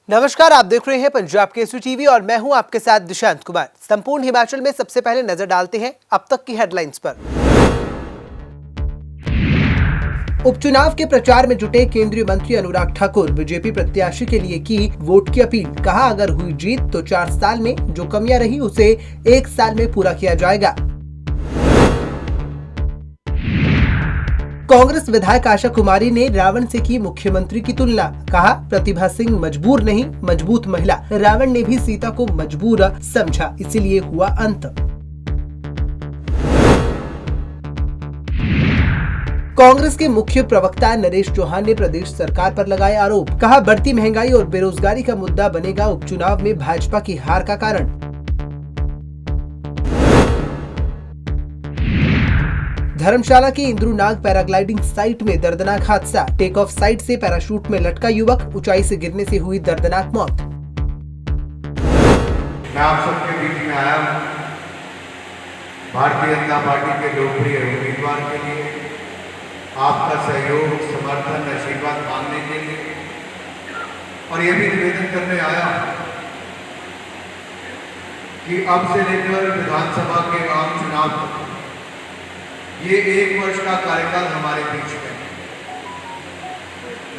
नमस्कार, आप देख रहे हैं पंजाब केसरी टीवी और मैं हूं आपके साथ दिशांत कुमार। संपूर्ण हिमाचल में सबसे पहले नजर डालते हैं अब तक की हेडलाइंस पर। उपचुनाव के प्रचार में जुटे केंद्रीय मंत्री अनुराग ठाकुर बीजेपी प्रत्याशी के लिए की वोट की अपील। कहा, अगर हुई जीत तो 4 साल में जो कमियां रही उसे 1 साल में पूरा किया जाएगा। कांग्रेस विधायक आशा कुमारी ने रावण से की मुख्यमंत्री की तुलना। कहा, प्रतिभा सिंह मजबूर नहीं, मजबूत महिला। रावण ने भी सीता को मजबूर समझा, इसीलिए हुआ अंत। कांग्रेस के मुख्य प्रवक्ता नरेश चौहान ने प्रदेश सरकार पर लगाए आरोप। कहा, बढ़ती महंगाई और बेरोजगारी का मुद्दा बनेगा उपचुनाव में भाजपा की हार का कारण। धर्मशाला की इंद्रुनाग पैराग्लाइडिंग साइट में दर्दनाक हादसा। टेक ऑफ साइट से पैराशूट में लटका युवक, ऊंचाई से गिरने से हुई दर्दनाक मौत। मैं आप सबके बीच में आया हूं भारतीय जनता पार्टी के लोकप्रिय उम्मीदवार के लिए आपका सहयोग, समर्थन, आशीर्वाद मांगने के लिए और ये भी निवेदन करने आया हूं कि अब से लेकर विधानसभा के आम चुनाव तक ये 1 वर्ष का कार्यकाल हमारे बीच में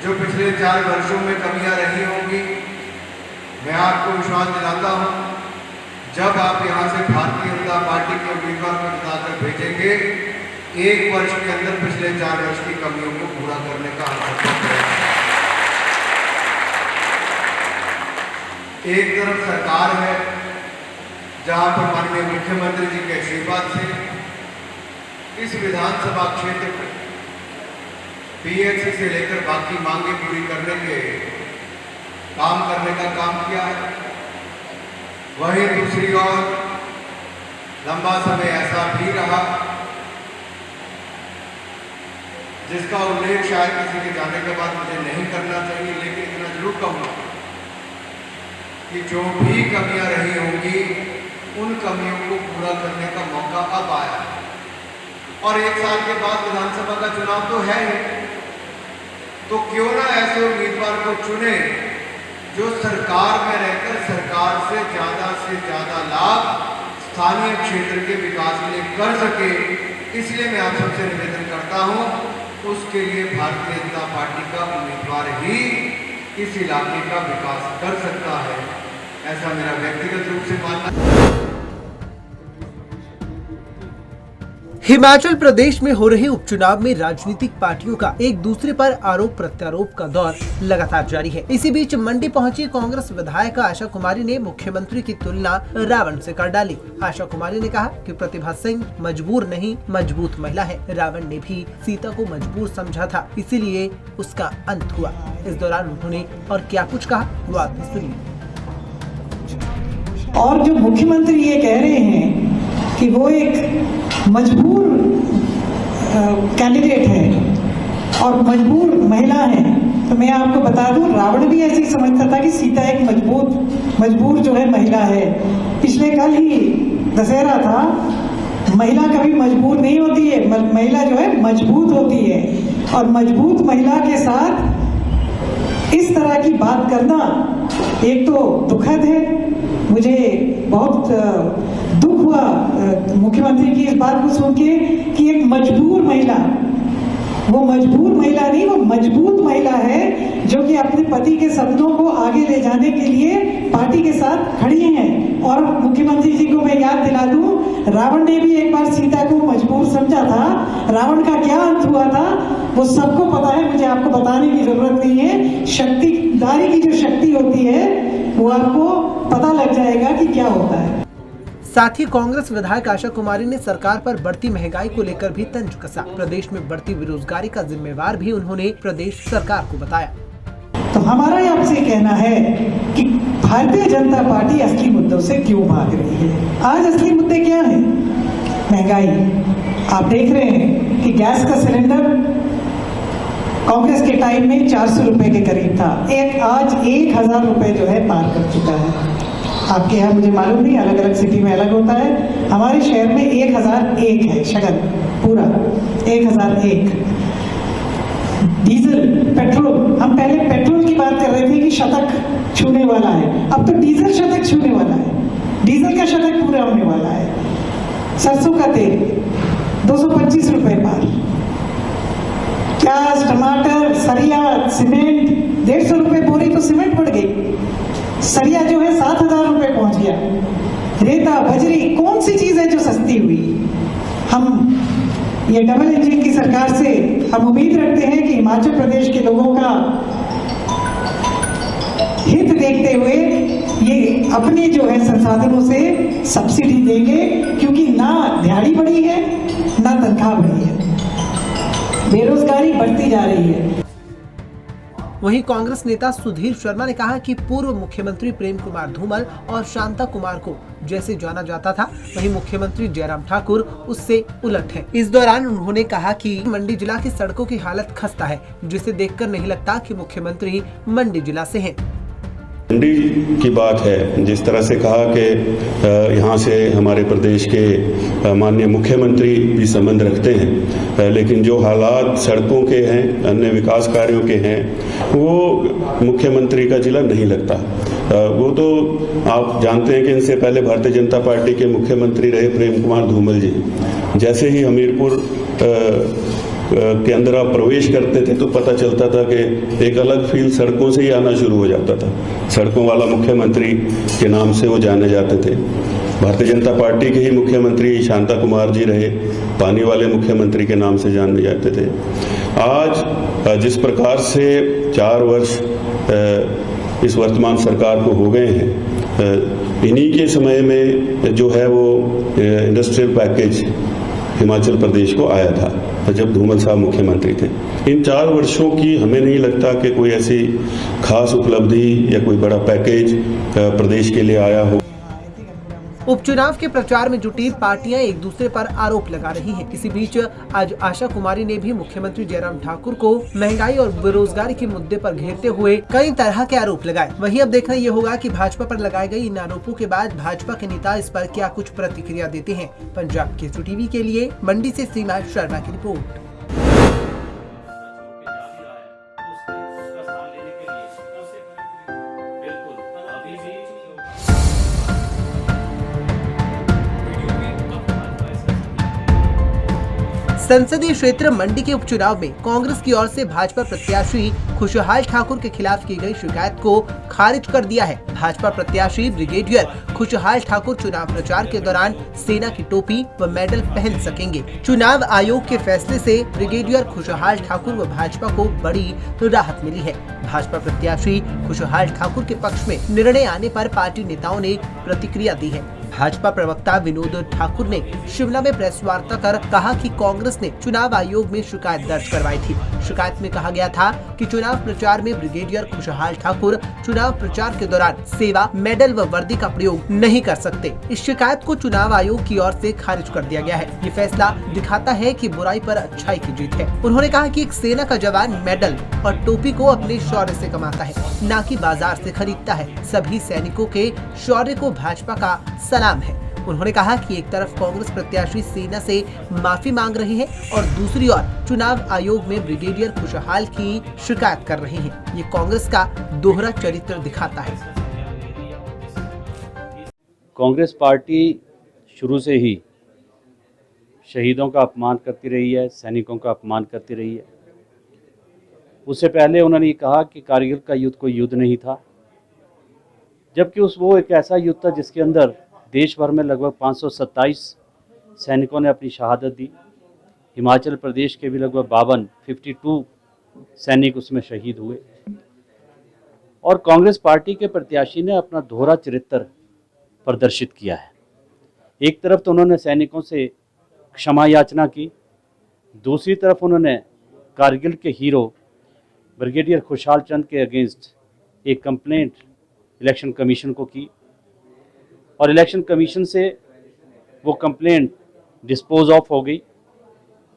जो पिछले 4 वर्षों में कमियां रही होंगी, मैं आपको विश्वास दिलाता हूं, जब आप यहां से भारतीय जनता पार्टी के उम्मीदवार को जिताकर भेजेंगे, 1 वर्ष के अंदर पिछले 4 वर्ष की कमियों को पूरा करने का हम एक तरफ सरकार है जहां पर माननीय मुख्यमंत्री जी के आशीर्वाद से इस विधानसभा क्षेत्र में पीएचसी से लेकर बाकी मांगे पूरी करने के काम करने का काम किया है। वहीं दूसरी ओर लंबा समय ऐसा भी रहा जिसका उल्लेख शायद किसी के जाने के बाद मुझे नहीं करना चाहिए, लेकिन इतना जरूर कहूंगा कि जो भी कमियां रही होंगी उन कमियों को पूरा करने का मौका अब आया है। और 1 साल के बाद विधानसभा का चुनाव तो है ही, तो क्यों ना ऐसे उम्मीदवार को चुने जो सरकार में रहकर सरकार से ज्यादा लाभ स्थानीय क्षेत्र के विकास के लिए कर सके। इसलिए मैं आप सबसे निवेदन करता हूं, उसके लिए भारतीय जनता पार्टी का उम्मीदवार ही इस इलाके का विकास कर सकता है, ऐसा मेरा व्यक्तिगत रूप से मानना है। हिमाचल प्रदेश में हो रहे उपचुनाव में राजनीतिक पार्टियों का एक दूसरे पर आरोप प्रत्यारोप का दौर लगातार जारी है। इसी बीच मंडी पहुंची कांग्रेस विधायक आशा कुमारी ने मुख्यमंत्री की तुलना रावण से कर डाली। आशा कुमारी ने कहा कि प्रतिभा सिंह मजबूर नहीं, मजबूत महिला है। रावण ने भी सीता को मजबूर समझा था, इसीलिए उसका अंत हुआ। इस दौरान उन्होंने और क्या कुछ कहा, वो आप भी सुनिए। और जो मुख्यमंत्री ये कह रहे हैं कि वो एक मजबूर कैंडिडेट है और मजबूर महिला है, तो मैं आपको बता दूं, रावण भी ऐसे ही समझता था कि सीता एक मजबूर जो है महिला है। पिछले कल ही दशहरा था। महिला कभी मजबूर नहीं होती है, महिला जो है मजबूत होती है। और मजबूत महिला के साथ इस तरह की बात करना एक तो दुखद है। मुझे बहुत दुख हुआ मुख्यमंत्री की इस बात को सुन के कि एक मजबूर महिला, वो मजबूर महिला नहीं, वो मजबूत महिला है जो कि अपने पति के सपनों को आगे ले जाने के लिए पार्टी के साथ खड़ी हैं। और मुख्यमंत्री जी को मैं याद दिला दूं, रावण ने भी एक बार सीता को मजबूर समझा था। रावण का क्या अंत हुआ था वो सबको पता है, मुझे आपको बताने की जरूरत नहीं है। शक्तिदारी की जो शक्ति होती है वो आपको पता लग जाएगा कि क्या होता है। साथ ही कांग्रेस विधायक आशा कुमारी ने सरकार पर बढ़ती महंगाई को लेकर भी तंज कसा। प्रदेश में बढ़ती बेरोजगारी का जिम्मेवार भी उन्होंने प्रदेश सरकार को बताया। तो हमारा आपसे कहना है कि भारतीय जनता पार्टी असली मुद्दों से क्यों भाग रही है। आज असली मुद्दे क्या है? महंगाई। आप देख रहे हैं कि गैस का सिलेंडर कांग्रेस के टाइम में 400 रुपए के करीब था, आज 1000 रुपए जो है पार कर चुका है। आपके यहाँ मुझे मालूम नहीं, अलग अलग सिटी में अलग होता है। हमारे शहर में 1001 है शगन, पूरा 1001। डीजल, पेट्रोल, हम पहले पेट्रोल की बात कर रहे रहे थे कि शतक छूने वाला है, अब तो डीजल शतक छूने वाला है, डीजल का शतक पूरा होने वाला है। सरसों का तेल 225 रुपए पार, प्याज, टमाटर, सरिया, सीमेंट 150 रुपए बोरी, तो सीमेंट बढ़ गई, सरिया जो है 7,000 रुपए पहुंच गया, रेता, बजरी, कौन सी चीज है जो सस्ती हुई। हम ये डबल इंजन की सरकार से हम उम्मीद रखते हैं कि हिमाचल प्रदेश के लोगों का हित देखते हुए ये अपने जो है संसाधनों से सब्सिडी देंगे, क्योंकि ना दिहाड़ी बढ़ी है ना तनख्वाह बढ़ी है, बेरोजगारी बढ़ती जा रही है। वहीं कांग्रेस नेता सुधीर शर्मा ने कहा कि पूर्व मुख्यमंत्री प्रेम कुमार धूमल और शांता कुमार को जैसे जाना जाता था, वहीं मुख्यमंत्री जयराम ठाकुर उससे उलट है। इस दौरान उन्होंने कहा कि मंडी जिला की सड़कों की हालत खस्ता है, जिसे देखकर नहीं लगता कि मुख्यमंत्री मंडी जिला से हैं। मंडी की बात है, जिस तरह से कहा कि यहाँ से हमारे प्रदेश के माननीय मुख्यमंत्री भी संबंध रखते हैं, लेकिन जो हालात सड़कों के हैं, अन्य विकास कार्यों के हैं, वो मुख्यमंत्री का जिला नहीं लगता। वो तो आप जानते हैं कि इनसे पहले भारतीय जनता पार्टी के मुख्यमंत्री रहे प्रेम कुमार धूमल जी। जैसे ही हमीरपुर के अंदर आप प्रवेश करते थे तो पता चलता था कि एक अलग फील सड़कों से ही आना शुरू हो जाता था। सड़कों वाला मुख्यमंत्री के नाम से वो जाने जाते थे। भारतीय जनता पार्टी के ही मुख्यमंत्री शांता कुमार जी रहे, पानी वाले मुख्यमंत्री के नाम से जाने जाते थे। आज जिस प्रकार से 4 वर्ष इस वर्तमान सरकार को हो गए हैं, इन्हीं के समय में जो है वो इंडस्ट्रियल पैकेज हिमाचल प्रदेश को आया था जब धूमल साहब मुख्यमंत्री थे। इन 4 वर्षों की हमें नहीं लगता कि कोई ऐसी खास उपलब्धि या कोई बड़ा पैकेज प्रदेश के लिए आया हो। उपचुनाव के प्रचार में जुटी पार्टियां एक दूसरे पर आरोप लगा रही हैं। इसी बीच आज आशा कुमारी ने भी मुख्यमंत्री जयराम ठाकुर को महंगाई और बेरोजगारी के मुद्दे पर घेरते हुए कई तरह के आरोप लगाए। वहीं अब देखना ये होगा कि भाजपा पर लगाए गए इन आरोपों के बाद भाजपा के नेता इस पर क्या कुछ प्रतिक्रिया देते हैं। पंजाब केसरी टीवी के लिए मंडी से सीमा शर्मा की रिपोर्ट। संसदीय क्षेत्र मंडी के उपचुनाव में कांग्रेस की ओर से भाजपा प्रत्याशी खुशहाल ठाकुर के खिलाफ की गई शिकायत को खारिज कर दिया है। भाजपा प्रत्याशी ब्रिगेडियर खुशहाल ठाकुर चुनाव प्रचार के दौरान सेना की टोपी व मेडल पहन सकेंगे। चुनाव आयोग के फैसले से ब्रिगेडियर खुशहाल ठाकुर व भाजपा को बड़ी राहत मिली है। भाजपा प्रत्याशी खुशहाल ठाकुर के पक्ष में निर्णय आने पर पार्टी नेताओं ने प्रतिक्रिया दी है। भाजपा प्रवक्ता विनोद ठाकुर ने शिमला में प्रेस वार्ता कर कहा कि कांग्रेस ने चुनाव आयोग में शिकायत दर्ज करवाई थी। शिकायत में कहा गया था कि चुनाव प्रचार में ब्रिगेडियर खुशहाल ठाकुर चुनाव प्रचार के दौरान सेवा, मेडल व वर्दी का प्रयोग नहीं कर सकते। इस शिकायत को चुनाव आयोग की ओर से खारिज कर दिया गया है। ये फैसला दिखाता है कि बुराई पर अच्छाई की जीत है। उन्होंने कहा कि एक सेना का जवान मेडल और टोपी को अपने शौर्य से कमाता है, न कि बाजार से खरीदता है। सभी सैनिकों के शौर्य को भाजपा का सलाम है। उन्होंने कहा कि एक तरफ कांग्रेस प्रत्याशी सेना से माफी मांग रहे हैं और दूसरी ओर चुनाव आयोग में ब्रिगेडियर खुशहाल की शिकायत कर रहे हैं। ये कांग्रेस का दोहरा चरित्र दिखाता है। कांग्रेस पार्टी शुरू से ही शहीदों का अपमान करती रही है, सैनिकों का अपमान करती रही है। उससे पहले उन्होंने कहा कि कारगिल का युद्ध कोई युद्ध नहीं था, जबकि वो एक ऐसा युद्ध था जिसके अंदर देश भर में लगभग 527 सैनिकों ने अपनी शहादत दी। हिमाचल प्रदेश के भी लगभग 52 सैनिक उसमें शहीद हुए। और कांग्रेस पार्टी के प्रत्याशी ने अपना दोहरा चरित्र प्रदर्शित किया है। एक तरफ तो उन्होंने सैनिकों से क्षमा याचना की, दूसरी तरफ उन्होंने कारगिल के हीरो ब्रिगेडियर खुशहाल चंद के अगेंस्ट एक कंप्लेंट इलेक्शन कमीशन को की और इलेक्शन कमीशन से वो कंप्लेंट डिस्पोज ऑफ हो गई।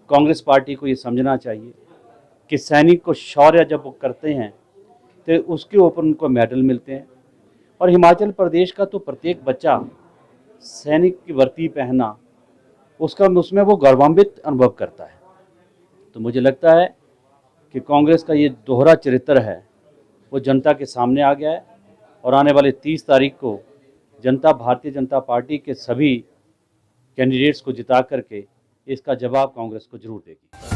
कांग्रेस पार्टी को ये समझना चाहिए कि सैनिक को शौर्य जब वो करते हैं तो उसके ऊपर उनको मेडल मिलते हैं। और हिमाचल प्रदेश का तो प्रत्येक बच्चा सैनिक की वर्दी पहना उसमें वो गौरवान्वित अनुभव करता है। तो मुझे लगता है कि कांग्रेस का ये दोहरा चरित्र है वो जनता के सामने आ गया है और आने वाले 30 तारीख को जनता भारतीय जनता पार्टी के सभी कैंडिडेट्स को जिता करके इसका जवाब कांग्रेस को जरूर देगी।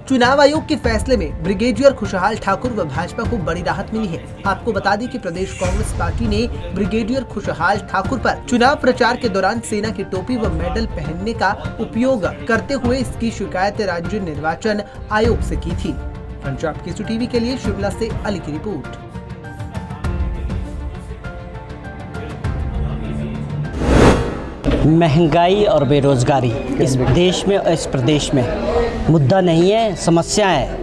चुनाव आयोग के फैसले में ब्रिगेडियर खुशहाल ठाकुर व भाजपा को बड़ी राहत मिली है। आपको बता दें कि प्रदेश कांग्रेस पार्टी ने ब्रिगेडियर खुशहाल ठाकुर पर चुनाव प्रचार के दौरान सेना की टोपी व मेडल पहनने का उपयोग करते हुए इसकी शिकायत राज्य निर्वाचन आयोग से की थी। पंजाब केसरी टीवी के लिए शिमला से अली की रिपोर्ट। महंगाई और बेरोजगारी इस देश में, इस प्रदेश में मुद्दा नहीं है, समस्या है।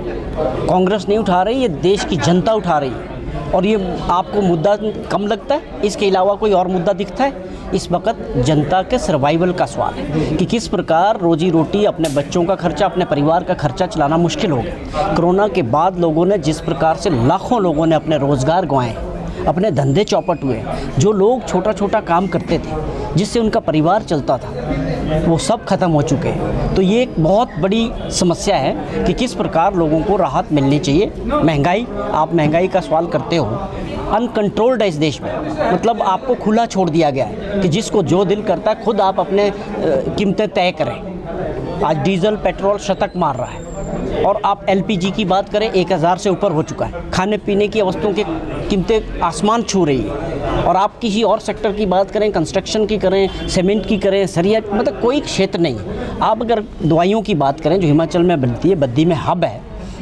कांग्रेस नहीं उठा रही, ये देश की जनता उठा रही है। और ये आपको मुद्दा कम लगता है, इसके अलावा कोई और मुद्दा दिखता है? इस वक्त जनता के सर्वाइवल का सवाल है कि किस प्रकार रोजी रोटी, अपने बच्चों का खर्चा, अपने परिवार का खर्चा चलाना मुश्किल हो गया। कोरोना के बाद लोगों ने जिस प्रकार से लाखों लोगों ने अपने रोजगार गंवाए, अपने धंधे चौपट हुए, जो लोग छोटा छोटा काम करते थे जिससे उनका परिवार चलता था, वो सब खत्म हो चुके हैं। तो ये एक बहुत बड़ी समस्या है कि किस प्रकार लोगों को राहत मिलनी चाहिए। महंगाई, आप महंगाई का सवाल करते हो, अनकंट्रोल्ड है इस देश में, मतलब आपको खुला छोड़ दिया गया है कि जिसको जो दिल करता है खुद आप अपने कीमतें तय करें। आज डीजल पेट्रोल शतक मार रहा है और आप एलपीजी की बात करें 1000 से ऊपर हो चुका है। खाने पीने की वस्तुओं की कीमतें आसमान छू रही है। और आप किसी और सेक्टर की बात करें, कंस्ट्रक्शन की करें, सीमेंट की करें, सरिया, मतलब कोई क्षेत्र नहीं। आप अगर दवाइयों की बात करें जो हिमाचल में बनती है, बद्दी में हब है,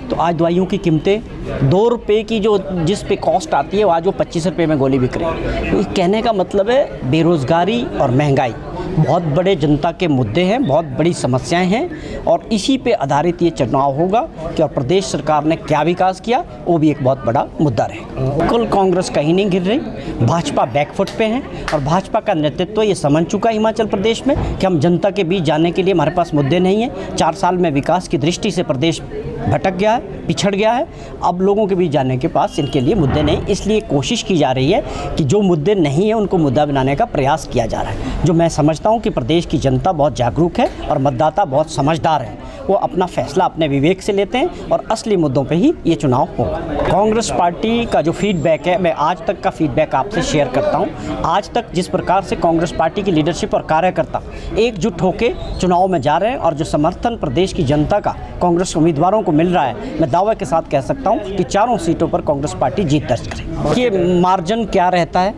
तो आज दवाइयों की कीमतें 2 रुपये की जो जिस पे कॉस्ट आती है, आज वो 25 रुपये में गोली बिक रही है। तो कहने का मतलब है बेरोज़गारी और महंगाई बहुत बड़े जनता के मुद्दे हैं, बहुत बड़ी समस्याएं हैं और इसी पे आधारित ये चुनाव होगा कि और प्रदेश सरकार ने क्या विकास किया, वो भी एक बहुत बड़ा मुद्दा रहेगा। कुल कांग्रेस कहीं नहीं गिर रही, भाजपा बैकफुट पे है और भाजपा का नेतृत्व ये समझ चुका है हिमाचल प्रदेश में कि हम जनता के बीच जाने के लिए हमारे पास मुद्दे नहीं हैं। 4 साल में विकास की दृष्टि से प्रदेश भटक गया है, पिछड़ गया है। अब लोगों के बीच जाने के पास इनके लिए मुद्दे नहीं, इसलिए कोशिश की जा रही है कि जो मुद्दे नहीं हैं उनको मुद्दा बनाने का प्रयास किया जा रहा है। जो मैं समझता हूं कि प्रदेश की जनता बहुत जागरूक है और मतदाता बहुत समझदार है, वो अपना फैसला अपने विवेक से लेते हैं और असली मुद्दों पे ही ये चुनाव होगा। कांग्रेस पार्टी का जो फीडबैक है, मैं आज तक का फीडबैक आपसे शेयर करता हूं। आज तक जिस प्रकार से कांग्रेस पार्टी की लीडरशिप और कार्यकर्ता एकजुट होकर चुनाव में जा रहे हैं और जो समर्थन प्रदेश की जनता का कांग्रेस उम्मीदवारों को मिल रहा है, मैं दावे के साथ कह सकता हूं कि 4 सीटों पर कांग्रेस पार्टी जीत दर्ज करेगी। ये मार्जिन क्या रहता है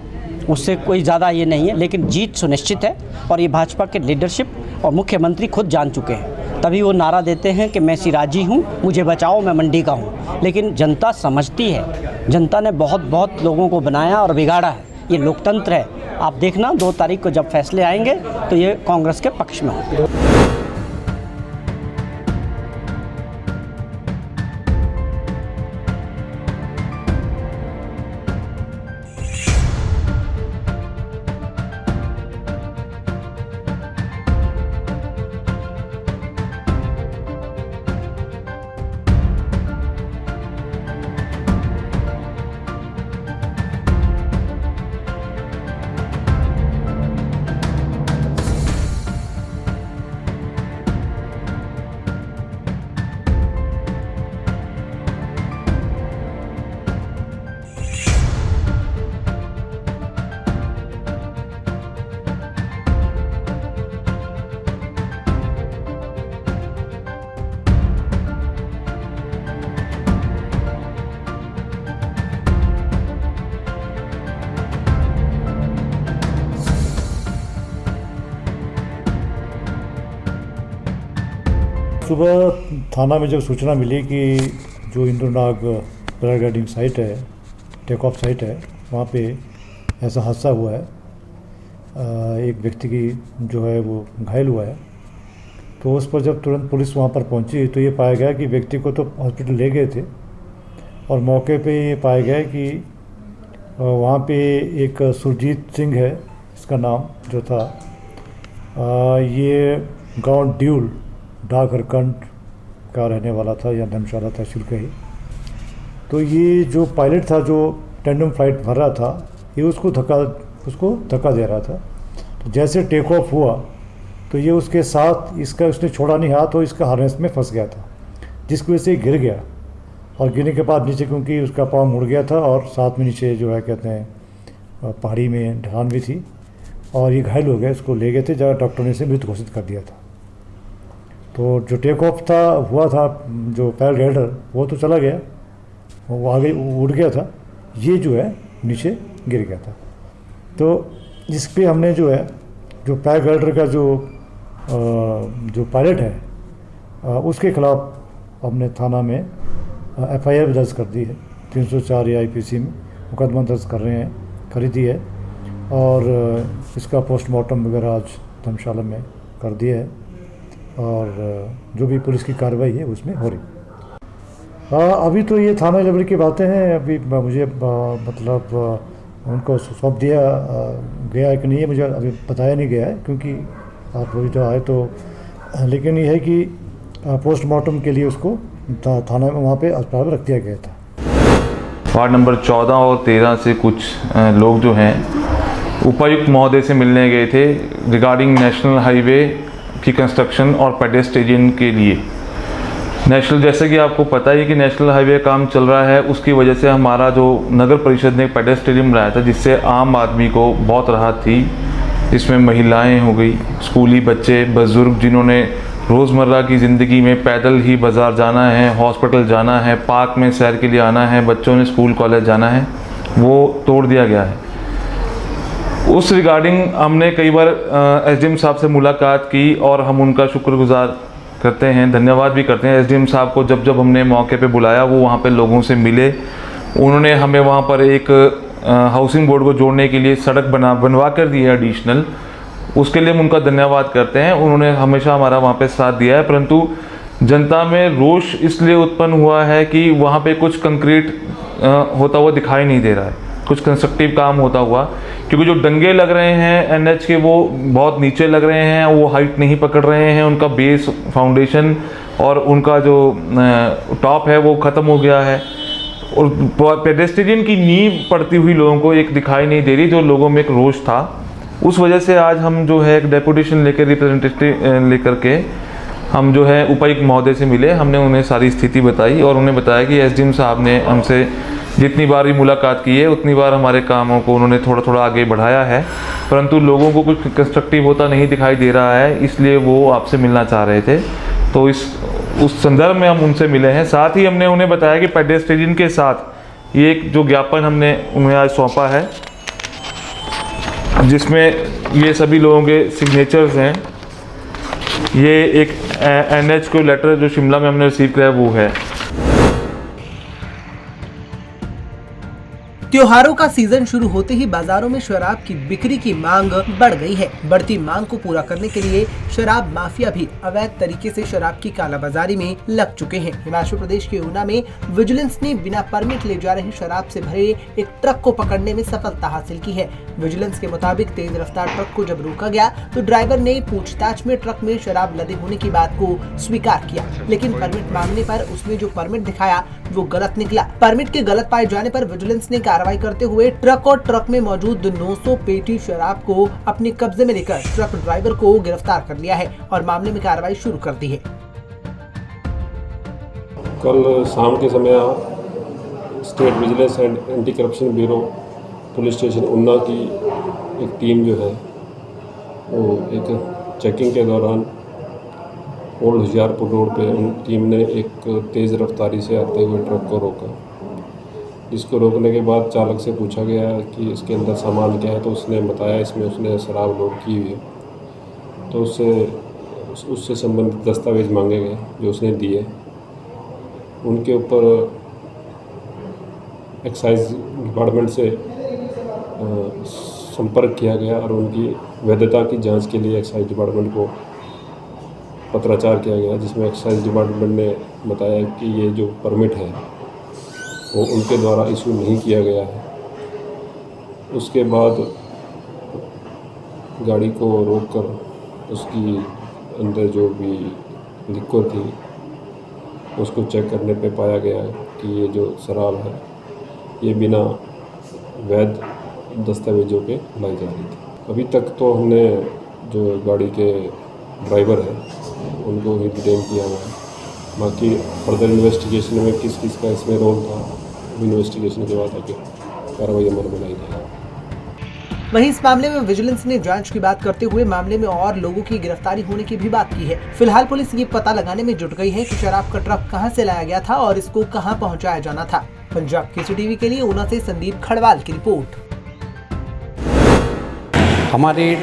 उससे कोई ज़्यादा ये नहीं है, लेकिन जीत सुनिश्चित है और ये भाजपा के लीडरशिप और मुख्यमंत्री खुद जान चुके हैं। तभी वो नारा देते हैं कि मैं सिराजी हूँ, मुझे बचाओ, मैं मंडी का हूँ। लेकिन जनता समझती है, जनता ने बहुत लोगों को बनाया और बिगाड़ा है। ये लोकतंत्र है। आप देखना 2 तारीख को जब फैसले आएंगे तो ये कांग्रेस के पक्ष में होंगे। सुबह थाना में जब सूचना मिली कि जो इंद्रनाग पैराग्लाइडिंग साइट है, टेक ऑफ साइट है, वहाँ पे ऐसा हादसा हुआ है, एक व्यक्ति की जो है वो घायल हुआ है। तो उस पर जब तुरंत पुलिस वहाँ पर पहुँची तो ये पाया गया कि व्यक्ति को तो हॉस्पिटल ले गए थे और मौके पे ये पाया गया कि वहाँ पे एक सुरजीत सिंह है, इसका नाम जो था, ये गांव ड्यूल डाकरकंड का रहने वाला था या धर्मशाला तहसील का ही। तो ये जो पायलट था जो टैंडम फ्लाइट भर रहा था, ये उसको धक्का दे रहा था। तो जैसे टेक ऑफ हुआ तो ये उसके साथ उसने छोड़ा नहीं हाथ और इसका हार्नेस में फंस गया था, जिसकी वजह से गिर गया, और गिरने के बाद नीचे क्योंकि उसका पाँव मुड़ गया था और साथ में नीचे जो है कहते हैं पहाड़ी में ढलान भी थी, और ये घायल हो गया। इसको ले गए थे, जगह डॉक्टर ने इसे मृत घोषित कर दिया था। तो जो टेक ऑफ हुआ था जो पैराग्लाइडर वो तो चला गया, वो आगे उड़ गया था, ये जो है नीचे गिर गया था। तो इस पे हमने जो है जो पैराग्लाइडर का जो पायलट है उसके खिलाफ हमने थाना में FIR दर्ज कर दी है। 304 IPC में मुकदमा दर्ज करी दी है, और इसका पोस्टमार्टम वगैरह आज धर्मशाला में कर दिया है, और जो भी पुलिस की कार्रवाई है उसमें हो रही। अभी तो ये थाना लेवल की बातें हैं, अभी मुझे मतलब उनको सौंप दिया गया है कि नहीं है मुझे अभी बताया नहीं गया है, क्योंकि आप लोग जो आए तो, लेकिन ये है कि पोस्टमार्टम के लिए उसको थाना में वहाँ पे अस्पताल में रख दिया गया था। वार्ड नंबर 14 और 13 से कुछ लोग जो हैं उपायुक्त महोदय से मिलने गए थे रिगार्डिंग नेशनल हाईवे की कंस्ट्रक्शन और पेडेस्ट्रियन के लिए। नेशनल, जैसे कि आपको पता है कि नेशनल हाईवे काम चल रहा है, उसकी वजह से हमारा जो नगर परिषद ने पेडेस्ट्रियन बनाया था, जिससे आम आदमी को बहुत राहत थी। इसमें महिलाएं हो गई, स्कूली बच्चे, बुजुर्ग जिन्होंने रोज़मर्रा की ज़िंदगी में पैदल ही बाज़ार जाना है, हॉस्पिटल जाना है, पार्क में सैर के लिए आना है, बच्चों ने स्कूल कॉलेज जाना है, वो तोड़ दिया गया है। उस रिगार्डिंग हमने कई बार SDM साहब से मुलाकात की, और हम उनका शुक्रगुजार करते हैं, धन्यवाद भी करते हैं। SDM साहब को जब हमने मौके पे बुलाया, वो वहाँ पे लोगों से मिले, उन्होंने हमें वहाँ पर एक हाउसिंग बोर्ड को जोड़ने के लिए सड़क बनवा कर दी है एडिशनल, उसके लिए हम उनका धन्यवाद करते हैं। उन्होंने हमेशा हमारा वहाँ पे साथ दिया है, परंतु जनता में रोष इसलिए उत्पन्न हुआ है कि वहाँ पे कुछ कंक्रीट होता हुआ दिखाई नहीं दे रहा है, कुछ कंस्ट्रक्टिव काम होता हुआ, क्योंकि जो डंगे लग रहे हैं NH के वो बहुत नीचे लग रहे हैं, वो हाइट नहीं पकड़ रहे हैं, उनका बेस फाउंडेशन और उनका जो टॉप है वो ख़त्म हो गया है, और पेडेस्ट्रियन की नींव पड़ती हुई लोगों को एक दिखाई नहीं दे रही, जो लोगों में एक रोष था। उस वजह से आज हम जो है एक डेपुटेशन लेकर, रिप्रेजेंटेटिव लेकर के हम जो है उपायुक्त महोदय से मिले। हमने उन्हें सारी स्थिति बताई, और उन्हें बताया कि SDM साहब ने हमसे जितनी बार भी मुलाकात की है उतनी बार हमारे कामों को उन्होंने थोड़ा थोड़ा आगे बढ़ाया है, परंतु लोगों को कुछ कंस्ट्रक्टिव होता नहीं दिखाई दे रहा है, इसलिए वो आपसे मिलना चाह रहे थे। तो उस संदर्भ में हम उनसे मिले हैं। साथ ही हमने उन्हें बताया कि पेडेस्ट्रियन के साथ ये एक जो ज्ञापन हमने उन्हें आज सौंपा है, जिसमें ये सभी लोगों के सिग्नेचर्स हैं। ये एक NH को लेटर जो शिमला में हमने रिसीव किया है वो है। त्योहारों का सीजन शुरू होते ही बाजारों में शराब की बिक्री की मांग बढ़ गई है। बढ़ती मांग को पूरा करने के लिए शराब माफिया भी अवैध तरीके से शराब की कालाबाजारी में लग चुके हैं। हिमाचल प्रदेश के ऊना में विजिलेंस ने बिना परमिट ले जा रहे शराब से भरे एक ट्रक को पकड़ने में सफलता हासिल की है। विजिलेंस के मुताबिक तेज रफ्तार ट्रक को जब रोका गया तो ड्राइवर ने पूछताछ में ट्रक में शराब लदे होने की बात को स्वीकार किया, लेकिन परमिट मांगने पर उसने जो परमिट दिखाया वो गलत निकला। परमिट के गलत पाए जाने पर विजिलेंस ने कार्रवाई करते हुए ट्रक और ट्रक में मौजूद 900 पेटी शराब को अपने कब्जे में लेकर ट्रक ड्राइवर को गिरफ्तार कर लिया है और मामले में कार्रवाई शुरू कर दी है। कल शाम के समय state vigilance and anti corruption bureau police station Una की एक टीम जो है वो एक चेकिंग के दौरान ओल्ड होशियारपुर रोड पे उन टीम ने एक तेज़ रफ्तारी से आते हुए ट्रक को रोका। इसको रोकने के बाद चालक से पूछा गया कि इसके अंदर सामान क्या है, तो उसने बताया इसमें उसने शराब लोड की हुई है। तो उससे संबंधित दस्तावेज मांगे गए जो उसने दिए। उनके ऊपर एक्साइज डिपार्टमेंट से संपर्क किया गया और उनकी वैधता की जांच के लिए एक्साइज डिपार्टमेंट को पत्राचार किया गया, जिसमें एक्साइज डिपार्टमेंट ने बताया कि ये जो परमिट है वो उनके द्वारा इशू नहीं किया गया है। उसके बाद गाड़ी को रोककर उसकी अंदर जो भी लिक्विड थी उसको चेक करने पे पाया गया कि ये जो शराब है ये बिना वैध दस्तावेजों पे लाई जा रही थी। अभी तक तो हमने जो गाड़ी के ड्राइवर हैं उनको ही डिटेन किया हुआ है बाकी फर्दर इन्वेस्टिगेशन में किस किस का इसमें रोल था, इन्वेस्टिगेशन के बाद आगे कार्रवाई अमल में लाई जाएगी। वहीं इस मामले में विजिलेंस ने जांच की बात करते हुए मामले में और लोगों की गिरफ्तारी होने की भी बात की है। फिलहाल पुलिस ये पता लगाने में जुट गई है कि शराब का ट्रक कहां से लाया गया था और इसको कहां पहुंचाया जाना था। पंजाब केसरी टीवी के लिए ऊना से संदीप खड़वाल की रिपोर्ट। हमारे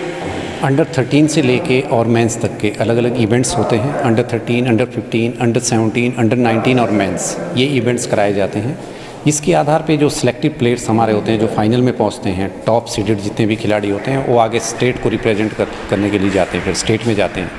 अंडर 13 से लेके और मेंस तक के अलग अलग इवेंट्स होते हैं। अंडर 13, अंडर 15, अंडर 17, अंडर 19 और मेंस, ये इवेंट्स कराए जाते हैं। इसके आधार पे जो सिलेक्टिव प्लेयर्स हमारे होते हैं, जो फाइनल में पहुंचते हैं, टॉप सीडेड जितने भी खिलाड़ी होते हैं, वो आगे स्टेट को रिप्रेजेंट करने के लिए जाते हैं, फिर स्टेट में जाते हैं।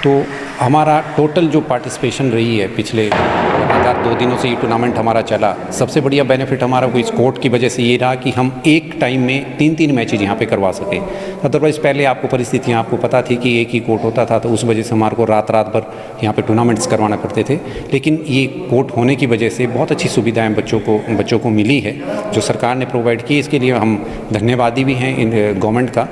तो हमारा टोटल जो पार्टिसिपेशन रही है पिछले लगातार 2 दिनों से ये टूर्नामेंट हमारा चला, सबसे बढ़िया बेनिफिट हमारा कोई इस कोर्ट की वजह से ये रहा कि हम एक टाइम में 3-3 मैचेज यहाँ पे करवा सके। अदरवाइज़ पहले आपको परिस्थितियाँ आपको पता थी कि एक ही कोर्ट होता था, तो उस वजह से हमारे को रात भर यहाँ पे टूर्नामेंट्स करवाना पड़ते थे। लेकिन ये कोर्ट होने की वजह से बहुत अच्छी सुविधाएँ बच्चों को मिली है, जो सरकार ने प्रोवाइड की। इसके लिए हम धन्यवादी भी हैं इन गवर्नमेंट का।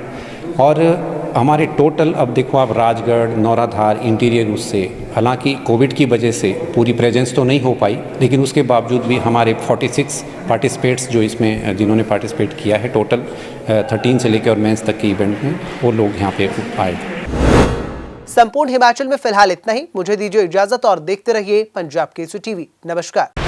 और हमारे टोटल अब देखो आप राजगढ़, नौराधार, इंटीरियर, उससे हालांकि कोविड की वजह से पूरी प्रेजेंस तो नहीं हो पाई, लेकिन उसके बावजूद भी हमारे 46 पार्टिसिपेट्स जो इसमें जिन्होंने पार्टिसिपेट किया है टोटल 13 से लेकर और मेंस तक के इवेंट में, वो लोग यहाँ पे आए। संपूर्ण हिमाचल में फिलहाल इतना ही। मुझे दीजिए इजाजत और देखते रहिए पंजाब केसरी टीवी। नमस्कार।